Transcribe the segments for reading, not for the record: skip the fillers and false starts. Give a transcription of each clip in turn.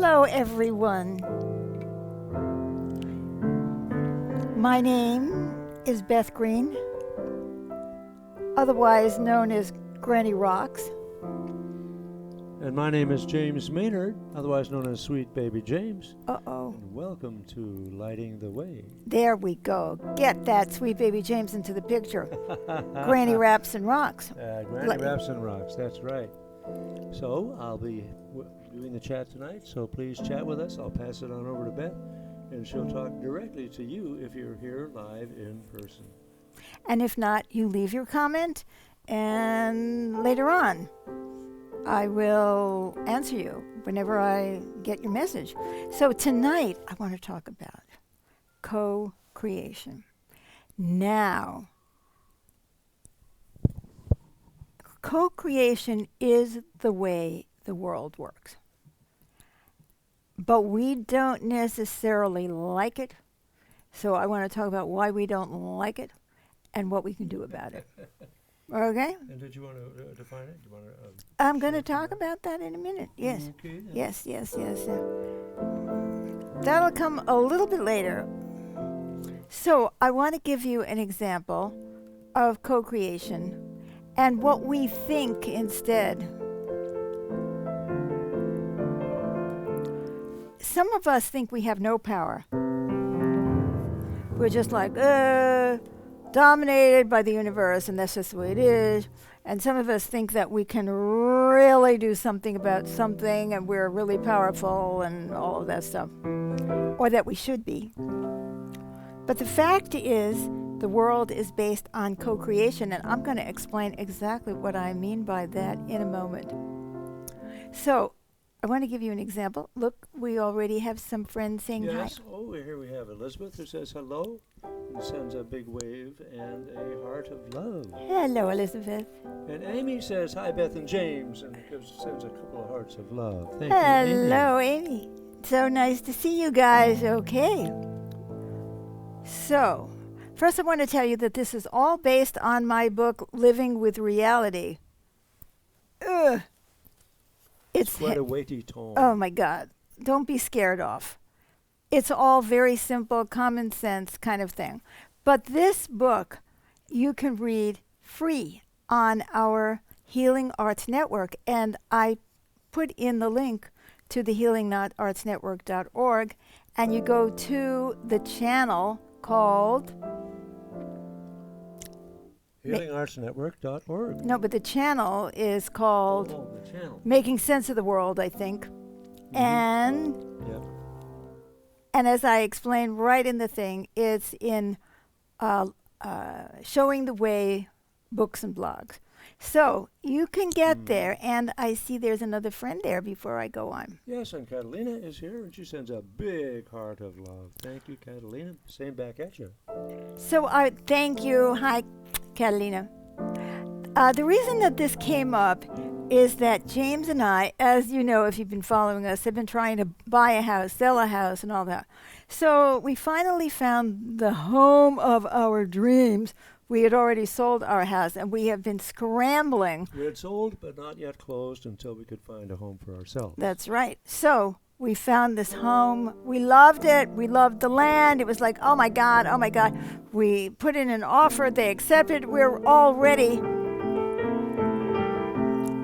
Hello, everyone. My name is Beth Green, otherwise known as Granny Rocks. And my name is James Maynard, otherwise known as Sweet Baby James. Uh-oh. And welcome to Lighting the Way. There we go. Get that Sweet Baby James into the picture. Granny Raps and Rocks. Granny Raps and Rocks, that's right. So I'll be doing the chat tonight, so please chat with us. I'll pass it on over to Beth, and she'll talk directly to you if you're here live in person. And if not, you leave your comment, and later on, I will answer you whenever I get your message. So tonight, I want to talk about co-creation. Now, co-creation is the way the world works. But we don't necessarily like it. So I want to talk about why we don't like it and what we can do about it. Okay? And did you want to define it? Do you want to, I'm going to talk about that in a minute. Yes. Okay, then. Yes. That'll come a little bit later. So I want to give you an example of co-creation and what we think instead. Some of us think we have no power. We're just like, dominated by the universe, and that's just the way it is. And some of us think that we can really do something about something, and we're really powerful and all of that stuff. Or that we should be. But the fact is, the world is based on co-creation, and I'm going to explain exactly what I mean by that in a moment. So, I want to give you an example. Look, we already have some friends saying hi. Yes. Oh, here we have Elizabeth who says hello and sends a big wave and a heart of love. Hello, Elizabeth. And Amy says hi, Beth and James, and sends a couple of hearts of love. Thank you, Amy. Hello, Amy. So nice to see you guys. Okay. So, first I want to tell you that this is all based on my book, Living with Reality. Ugh. It's quite a weighty tome. Oh my God. Don't be scared off. It's all very simple, common sense kind of thing. But this book you can read free on our Healing Arts Network. And I put in the link to the healingartsnetwork.org, and you go to the channel called HealingArtsNetwork.org. No, but the channel is called the channel. Making Sense of the World, I think. Mm-hmm. And and as I explained right in the thing, it's in Showing the Way books and blogs. So you can get there, and I see there's another friend there before I go on. Yes, and Catalina is here, and she sends a big heart of love. Thank you, Catalina. Same back at you. So I thank you. Hi, Catalina. The reason that this came up is that James and I, as you know, if you've been following us, have been trying to buy a house, sell a house, and all that. So we finally found the home of our dreams. We had already sold our house, and we have been scrambling. We had sold, but not yet closed until we could find a home for ourselves. That's right. So we found this home. We loved it. We loved the land. It was like, oh my God, oh my God. We put in an offer. They accepted. We're all ready.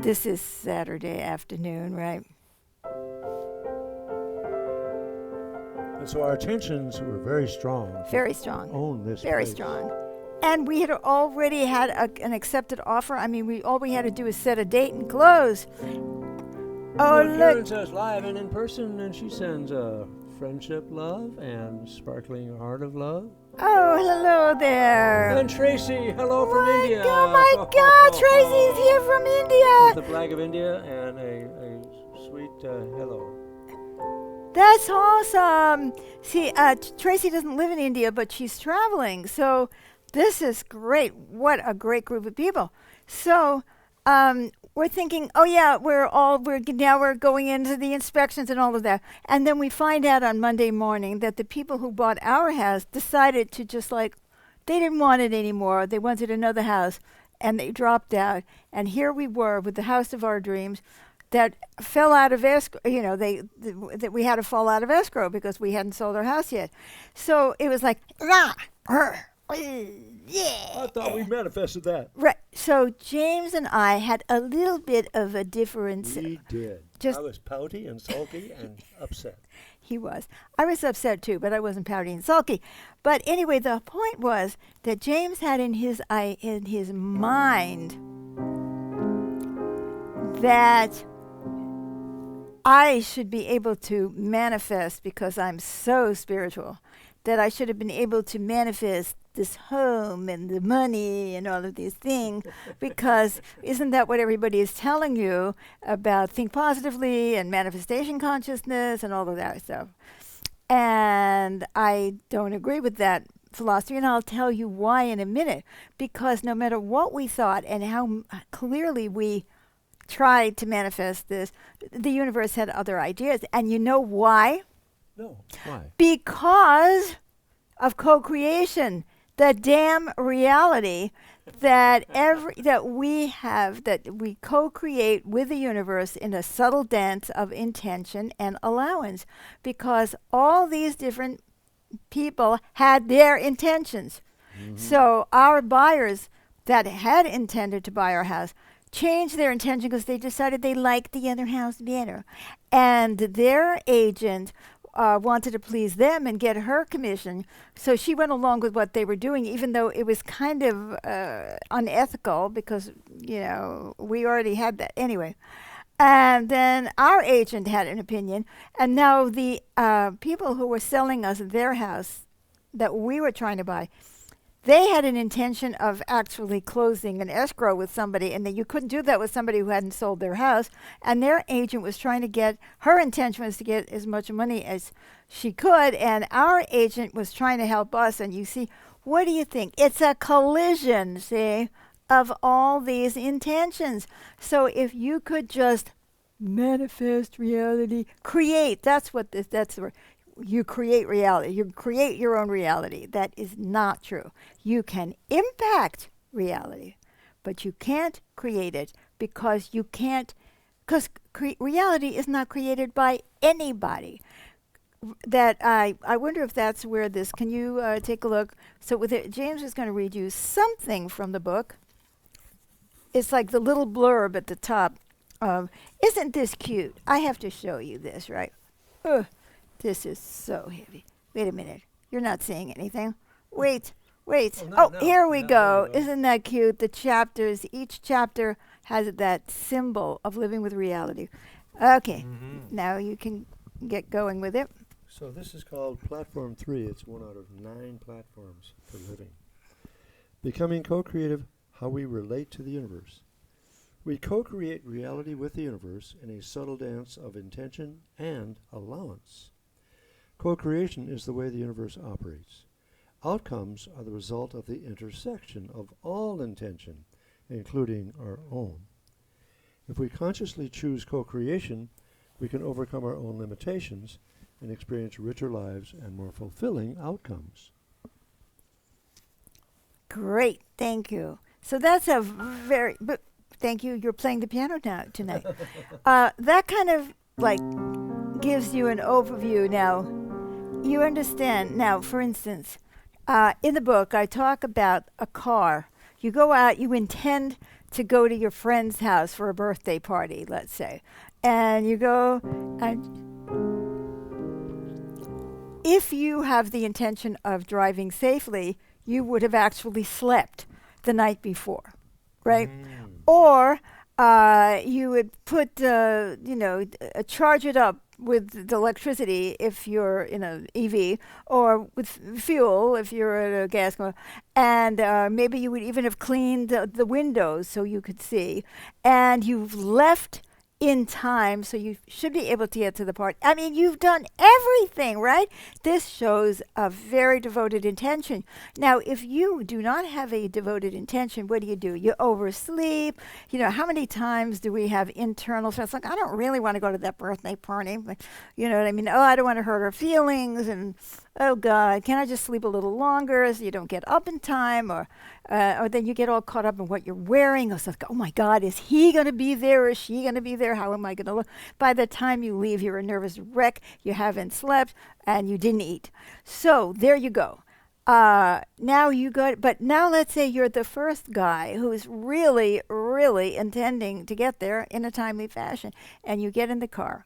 This is Saturday afternoon, right? And so our intentions were very strong. Very strong. Own this Very place. strong. And we had already had an accepted offer. I mean, all we had to do is set a date and close. Oh, Karen look. says live and in person, and she sends a friendship love and sparkling heart of love. Oh, hello there. And Tracy, hello from India. Oh my God, Tracy's here from India. The flag of India and a sweet hello. That's awesome. See, Tracy doesn't live in India, but she's traveling. So this is great. What a great group of people. So we're thinking, oh yeah, we're going into the inspections and all of that. And then we find out on Monday morning that the people who bought our house decided to just like, they didn't want it anymore. They wanted another house, and they dropped out. And here we were with the house of our dreams. that fell out of escrow. That we had to fall out of escrow because we hadn't sold our house yet. So it was like, "Rah, yeah." I thought we manifested that. Right. So James and I had a little bit of a difference. We did. Just- I was pouty and sulky and upset. He was. I was upset too, but I wasn't pouty and sulky. But anyway, the point was that James had in his mind that I should be able to manifest because I'm so spiritual, that I should have been able to manifest this home and the money and all of these things because isn't that what everybody is telling you about think positively and manifestation consciousness and all of that stuff? And I don't agree with that philosophy, and I'll tell you why in a minute. Because no matter what we thought and how clearly we tried to manifest this, the universe had other ideas. And you know why? No. Why? Because of co-creation, the damn reality that we co-create with the universe in a subtle dance of intention and allowance, because all these different people had their intentions. So our buyers that had intended to buy our house changed their intention because they decided they liked the other house better, and their agent wanted to please them and get her commission. So she went along with what they were doing, even though it was kind of unethical because, we already had that. Anyway, and then our agent had an opinion. And now the people who were selling us their house that we were trying to buy, they had an intention of actually closing an escrow with somebody, and that you couldn't do that with somebody who hadn't sold their house. And their agent was trying to get, her intention was to get as much money as she could, and our agent was trying to help us. And you see, what do you think? It's a collision, see, of all these intentions. So if you could just manifest reality, create, that's the word. You create reality. You create your own reality. That is not true. You can impact reality, but you can't create it because reality is not created by anybody. That I wonder if that's where this, can you take a look? So with it, James is going to read you something from the book. It's like the little blurb at the top. Isn't this cute? I have to show you this, right? Ugh. This is so heavy. Wait a minute. You're not seeing anything. Wait. Here we go. Isn't that cute? The chapters, each chapter has that symbol of living with reality. Okay. Now you can get going with it. So this is called Platform 3. It's one out of 9 platforms for living. Becoming co-creative, how we relate to the universe. We co-create reality with the universe in a subtle dance of intention and allowance. Co-creation is the way the universe operates. Outcomes are the result of the intersection of all intention, including our own. If we consciously choose co-creation, we can overcome our own limitations and experience richer lives and more fulfilling outcomes. Great, thank you. So that's a very, but thank you. You're playing the piano now tonight. That kind of gives you an overview now. You understand now. For instance, in the book, I talk about a car. You go out. You intend to go to your friend's house for a birthday party, let's say, and you go and. If you have the intention of driving safely, you would have actually slept the night before, right? Or you would put, charge it up with the electricity if you're in an EV, or with fuel if you're at a gas car. And maybe you would even have cleaned the windows so you could see. And you've left in time, so you should be able to get to the party. I mean, you've done everything, right? This shows a very devoted intention. Now, if you do not have a devoted intention, what do? You oversleep. How many times do we have internal stress? Like, I don't really want to go to that birthday party. You know what I mean? Oh, I don't want to hurt her feelings. And oh God, can I just sleep a little longer so you don't get up in time, or then you get all caught up in what you're wearing. Or stuff. Oh my God, is he going to be there? Is she going to be there? How am I going to look? By the time you leave, you're a nervous wreck. You haven't slept and you didn't eat. So there you go. Now you got, but now let's say you're the first guy who's really, really intending to get there in a timely fashion, and you get in the car,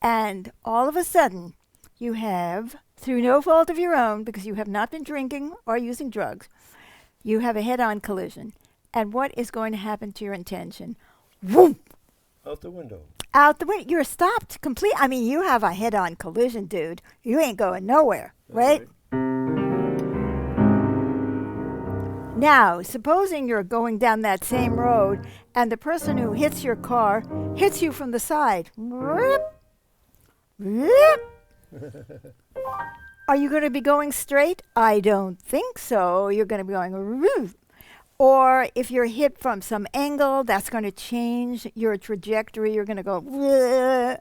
and all of a sudden, you have, through no fault of your own, because you have not been drinking or using drugs, you have a head-on collision. And what is going to happen to your intention? Whoom! Out the window. Out the window. You're stopped complete. I mean, you have a head-on collision, dude. You ain't going nowhere, That's right? Now, supposing you're going down that same road and the person who hits your car hits you from the side. Whoop, whoop. Are you going to be going straight? I don't think so. You're going to be going whoop. Or if you're hit from some angle, that's going to change your trajectory. You're going to go whoop.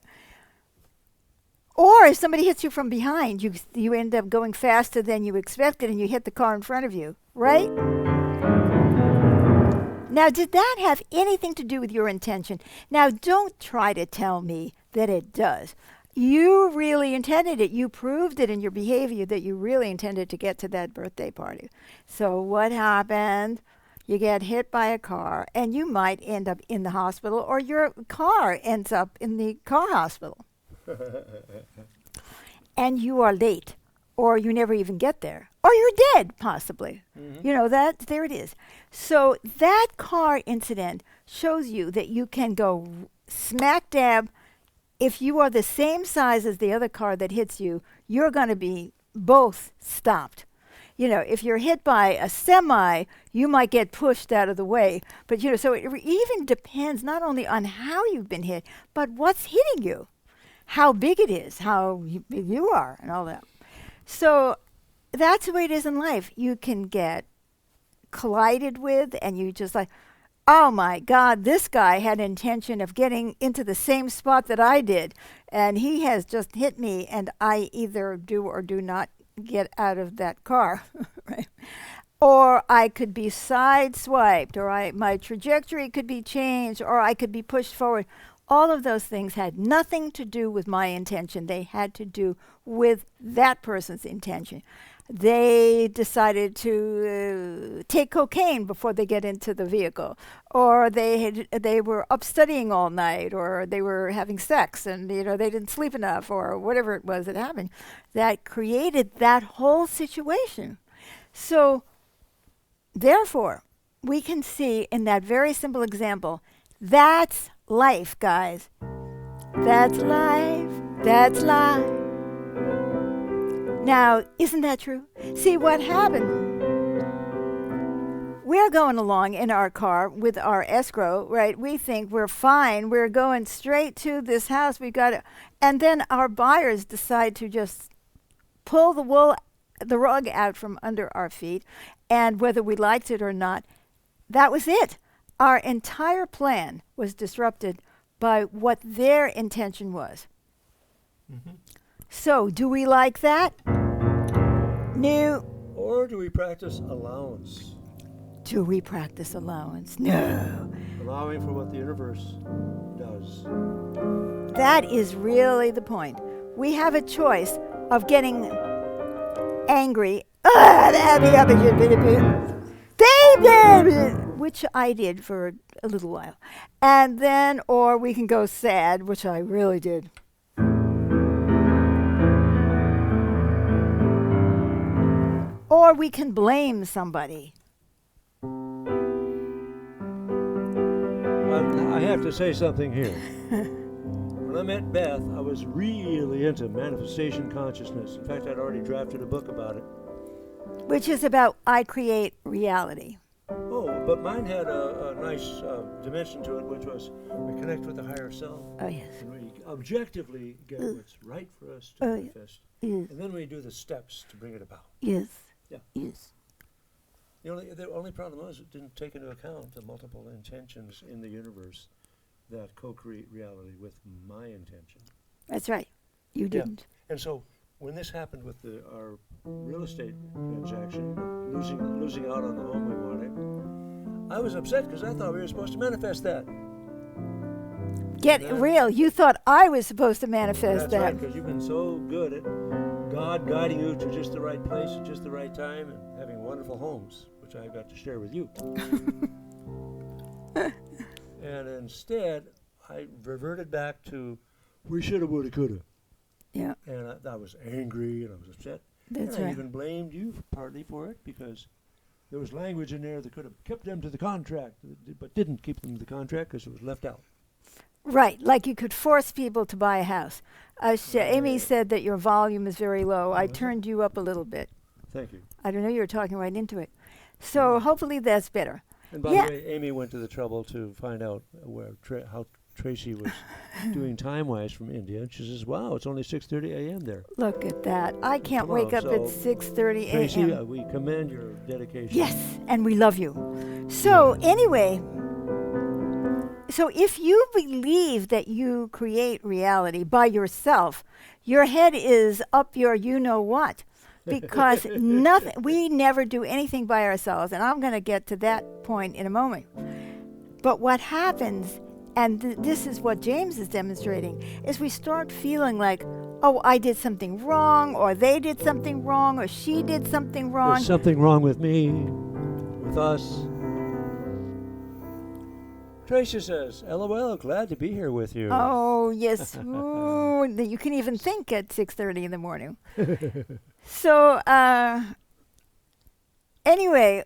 Or if somebody hits you from behind, you end up going faster than you expected and you hit the car in front of you, right? Now, did that have anything to do with your intention? Now, don't try to tell me that it does. You really intended it. You proved it in your behavior that you really intended to get to that birthday party. So what happened? You get hit by a car, and you might end up in the hospital, or your car ends up in the car hospital. And you are late, or you never even get there, or you're dead, possibly. Mm-hmm. You know, there it is. So that car incident shows you that you can go smack dab. If you are the same size as the other car that hits you, you're going to be both stopped. You know, if you're hit by a semi, you might get pushed out of the way. But, you know, so it even depends not only on how you've been hit, but what's hitting you, how big it is, how big you are, and all that. So that's the way it is in life. You can get collided with, and you just like, oh my God, this guy had intention of getting into the same spot that I did, and he has just hit me, and I either do or do not get out of that car, right? Or I could be sideswiped, or my trajectory could be changed, or I could be pushed forward. All of those things had nothing to do with my intention. They had to do with that person's intention. They decided to take cocaine before they get into the vehicle, or they were up studying all night, or they were having sex and they didn't sleep enough, or whatever it was that happened, that created that whole situation. So, therefore, we can see in that very simple example, that's life, guys. That's life. That's life. Now, isn't that true? See what happened? We're going along in our car with our escrow, right? We think we're fine. We're going straight to this house. We got it. And then our buyers decide to just pull the rug out from under our feet. And whether we liked it or not, that was it. Our entire plan was disrupted by what their intention was. Mm-hmm. So, do we like that? No. Or do we practice allowance? Do we practice allowance? No. Allowing for what the universe does. That is really the point. We have a choice of getting angry, which I did for a little while. And then, or we can go sad, which I really did. Or we can blame somebody. I have to say something here. When I met Beth, I was really into manifestation consciousness. In fact, I'd already drafted a book about it. Which is about I create reality. Oh, but mine had a nice dimension to it, which was we connect with the higher self. Oh, yes. And we objectively get what's right for us to manifest. Yes. And then we do the steps to bring it about. Yes. Yeah. Yes. The only problem was it didn't take into account the multiple intentions in the universe that co-create reality with my intention. That's right. You didn't. And so when this happened with our real estate transaction, losing out on the home we wanted, I was upset because I thought we were supposed to manifest that. Get Yeah. real. You thought I was supposed to manifest That's that. right, because you've been so good at God guiding you to just the right place at just the right time and having wonderful homes, which I got to share with you. And instead, I reverted back to we shoulda, woulda, coulda. Yeah, And I was angry and I was upset. that's And I right. even blamed you partly for it because there was language in there that could have kept them to the contract, but didn't keep them to the contract because it was left out. Right, like you could force people to buy a house. Amy Right. said that your volume is very low. I Was it? turned you up a little bit. Thank you. I don't know, you were talking right into it. So hopefully that's better. And by Yeah. the way, Amy went to the trouble to find out how Tracy was doing time-wise from India, and she says, "Wow, it's only 6:30 a.m. there." Look at that. I can't Come on, wake up at so 6:30 Tracy, a.m. we commend your dedication. Yes, and we love you. So anyway, so if you believe that you create reality by yourself, your head is up your you know what. Because nothing, we never do anything by ourselves, and I'm going to get to that point in a moment. But what happens, and this is what James is demonstrating, is we start feeling like, oh, I did something wrong, or they did something wrong, or she did something wrong. There's something wrong with me, with us. Tracy says, "LOL, glad to be here with you." Oh, yes. Ooh, that you can even think at 6:30 in the morning. So, anyway,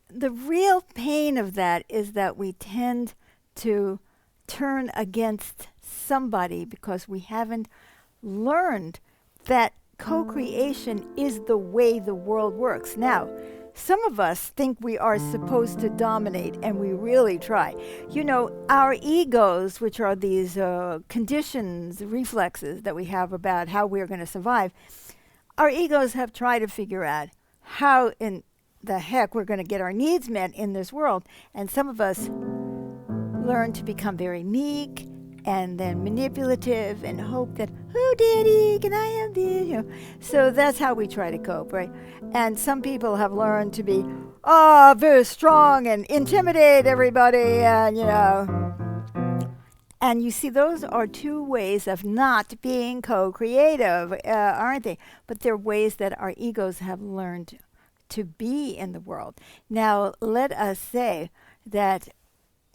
the real pain of that is that we tend to turn against somebody because we haven't learned that co-creation is the way the world works. Now, some of us think we are supposed to dominate, and we really try. You know, our egos, which are these conditions, reflexes that we have about how we're going to survive, our egos have tried to figure out how in the heck we're going to get our needs met in this world. And some of us learn to become very meek and then manipulative and hope that, oh, daddy, can I have this? You know, so that's how we try to cope, right? And some people have learned to be, very strong and intimidate everybody and, you know. And you see, those are two ways of not being co-creative, aren't they? But they're ways that our egos have learned to be in the world. Now, let us say that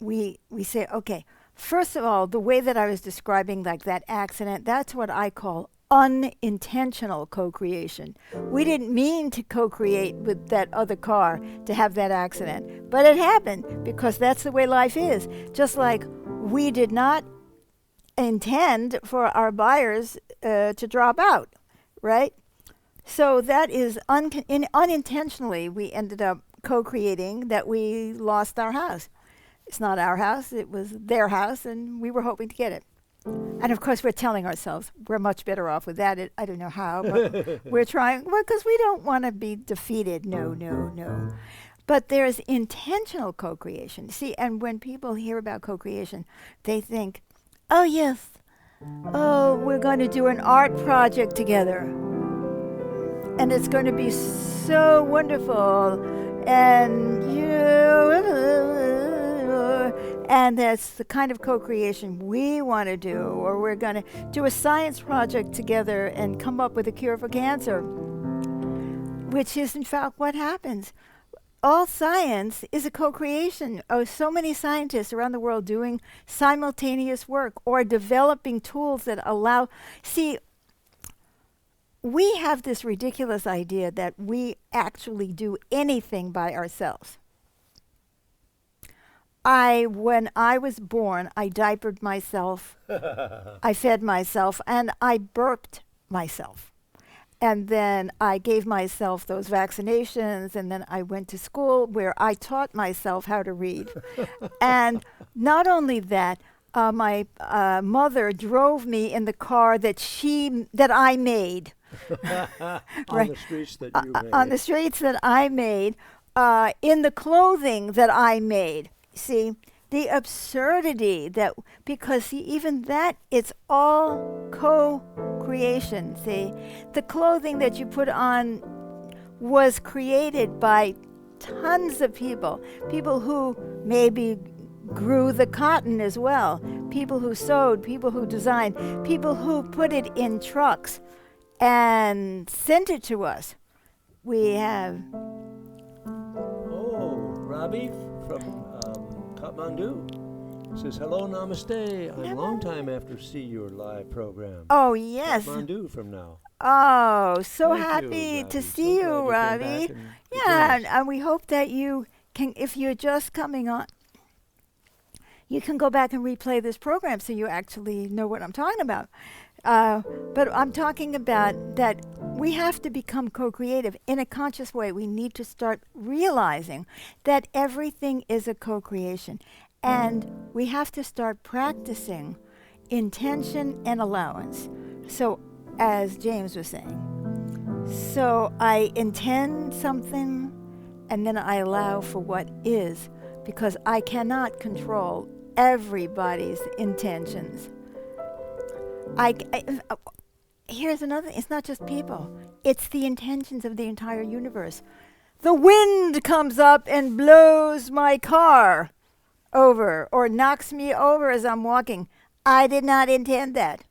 we say, okay, first of all, the way that I was describing, like that accident, that's what I call unintentional co-creation. We didn't mean to co-create with that other car to have that accident, but it happened because that's the way life is. Just like we did not intend for our buyers to drop out, right? So that is unintentionally we ended up co-creating that we lost our house. It's not our house, it was their house, and we were hoping to get it. And of course, we're telling ourselves we're much better off with that. I don't know how, but we're trying. Well, because we don't want to be defeated. No, no, no. But there's intentional co-creation. See, and when people hear about co-creation, they think, oh, yes, oh, we're going to do an art project together. And it's going to be so wonderful. And, you know, and that's the kind of co-creation we want to do. Or we're going to do a science project together and come up with a cure for cancer, which is, in fact, what happens. All science is a co-creation of so many scientists around the world doing simultaneous work or developing tools that allow. See, we have this ridiculous idea that we actually do anything by ourselves. When I was born, I diapered myself, I fed myself, and I burped myself. And then I gave myself those vaccinations, and then I went to school where I taught myself how to read. And not only that, my mother drove me in the car that I made. On the streets that you made. On the streets that I made, in the clothing that I made. See, the absurdity that, because see, even that, it's all co-creation. See, the clothing that you put on was created by tons of people who maybe grew the cotton as well, people who sewed, people who designed, people who put it in trucks and sent it to us. We have, Oh, Robbie from Kathmandu says, hello, namaste. I'm long time after see your live program. oh yes, Kathmandu from now. oh, so Thank you, happy to Robbie. see So you, glad you came Robbie. back and Yeah, joined us. and we hope that you can, if you're just coming on, you can go back and replay this program so you actually know what I'm talking about. But I'm talking about that we have to become co-creative in a conscious way. We need to start realizing that everything is a co-creation. And we have to start practicing intention and allowance. So, as James was saying, so I intend something and then I allow for what is, because I cannot control everybody's intentions. Here's another, it's not just people, it's the intentions of the entire universe. The wind comes up and blows my car over or knocks me over as I'm walking. I did not intend that.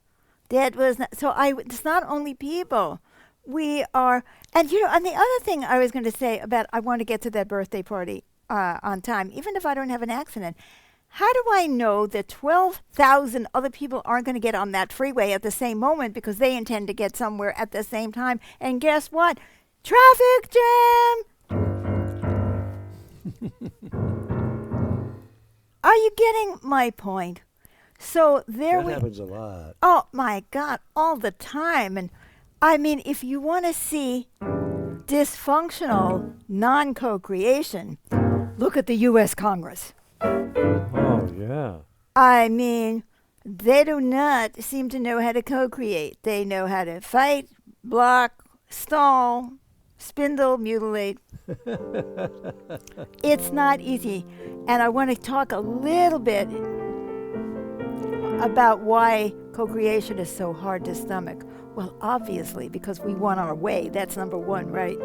That was not, it's not only people. We are, and and the other thing I was going to say about, I want to get to that birthday party on time, even if I don't have an accident. How do I know that 12,000 other people aren't going to get on that freeway at the same moment because they intend to get somewhere at the same time? And guess what? Traffic jam! Are you getting my point? So That happens a lot. oh my God, all the time. And I mean, if you want to see dysfunctional non-co-creation, look at the U.S. Congress. Oh, yeah. I mean, they do not seem to know how to co-create. They know how to fight, block, stall, spindle, mutilate. It's not easy. And I want to talk a little bit about why co-creation is so hard to stomach. Well, obviously, because we want our way. That's number one, right?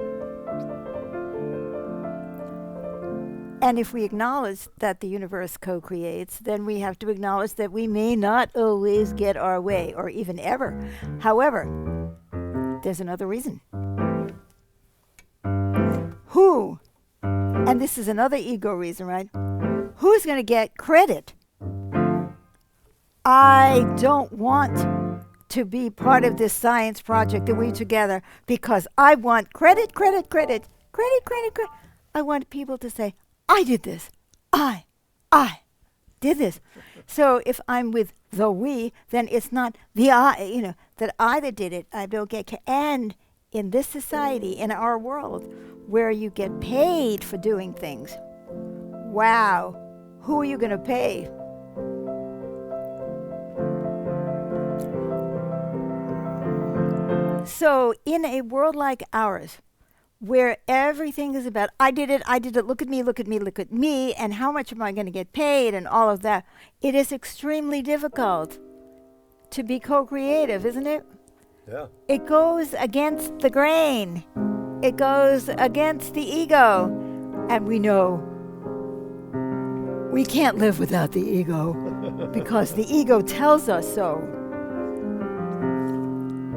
And if we acknowledge that the universe co-creates, then we have to acknowledge that we may not always get our way, or even ever. However, there's another reason. Who, and this is another ego reason, right? Who's going to get credit? I don't want to be part of this science project that we together because I want credit. I want people to say, I did this. I did this. So if I'm with the we, then it's not the I, that I that did it. I don't get and in this society, in our world, where you get paid for doing things, wow, who are you going to pay? So in a world like ours, where everything is about, I did it, look at me, and how much am I going to get paid, and all of that, it is extremely difficult to be co-creative, isn't it? Yeah. It goes against the grain. It goes against the ego. And we know we can't live without the ego because the ego tells us so.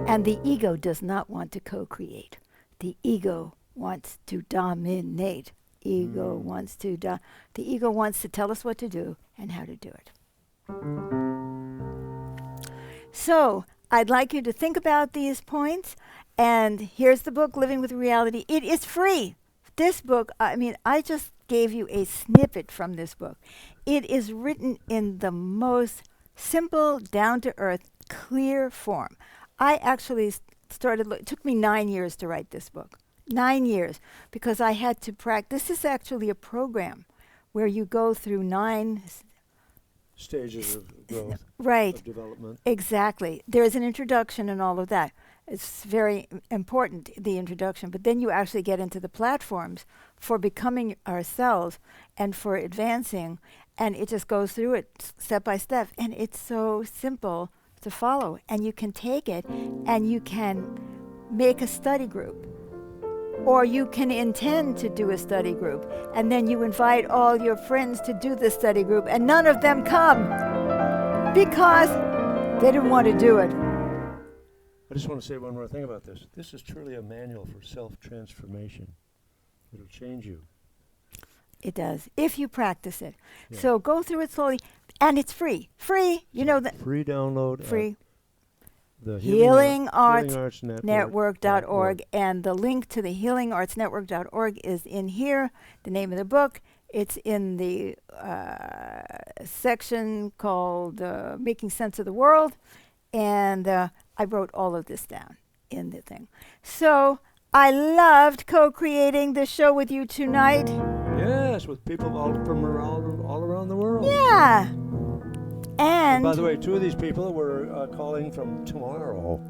And the ego does not want to co-create. The ego wants to dominate. The ego wants to tell us what to do and how to do it. So, I'd like you to think about these points. And here's the book, Living with Reality. It is free. This book, I just gave you a snippet from this book. It is written in the most simple, down-to-earth, clear form. I actually it took me 9 years to write this book. 9 years, because I had to practice. This is actually a program where you go through 9 stages of growth, right, of development. Exactly. There's an introduction and all of that. It's very important, the introduction, but then you actually get into the platforms for becoming ourselves and for advancing, and it just goes through it step by step, and it's so simple to follow, and you can take it and you can make a study group. Or you can intend to do a study group, and then you invite all your friends to do the study group, and none of them come because they didn't want to do it. I just want to say one more thing about this. This is truly a manual for self-transformation. It'll change you. It does, if you practice it. Yeah. So go through it slowly, and it's free. Free, you know that. Free download. Free. The Healing Arts Network. Network.org, and the link to the healingartsnetwork.org is in here. The name of the book. It's in the section called Making Sense of the World, and I wrote all of this down in the thing. So I loved co-creating this show with you tonight. Yes, with people all around the world. Yeah. And by the way, 2 of these people were calling from tomorrow.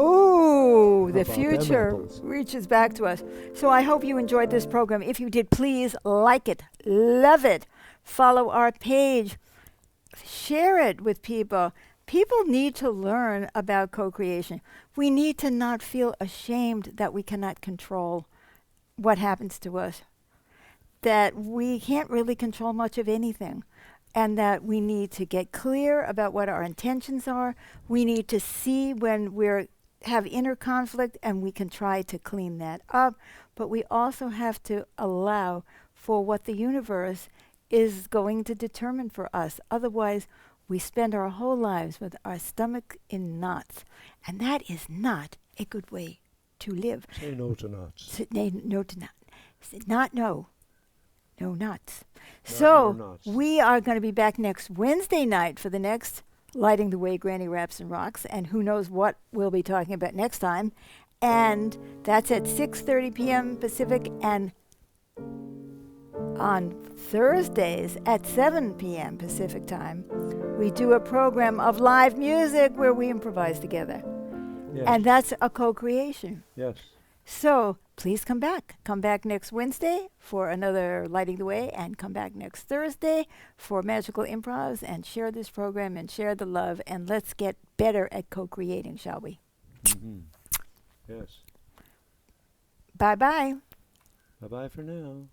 ooh, the How about them future apples? reaches back to us. So I hope you enjoyed this program. If you did, please like it, love it, follow our page, share it with people. People need to learn about co-creation. We need to not feel ashamed that we cannot control what happens to us, that we can't really control much of anything, and that we need to get clear about what our intentions are. We need to see when we have inner conflict, and we can try to clean that up. But we also have to allow for what the universe is going to determine for us. Otherwise, we spend our whole lives with our stomach in knots, and that is not a good way to live. Say no to knots. No to not. Not no. No nuts. Not So more nuts. we are going to be back next Wednesday night for the next Lighting the Way Granny Raps and Rocks, and who knows what we'll be talking about next time. And that's at 6:30 p.m. Pacific, and on Thursdays at 7 p.m. Pacific time, we do a program of live music where we improvise together. Yes. And that's a co-creation. Yes. So please come back. Come back next Wednesday for another Lighting the Way, and come back next Thursday for Magical Improvs, and share this program and share the love, and let's get better at co-creating, shall we? Mm-hmm. Yes. Bye-bye. Bye-bye for now.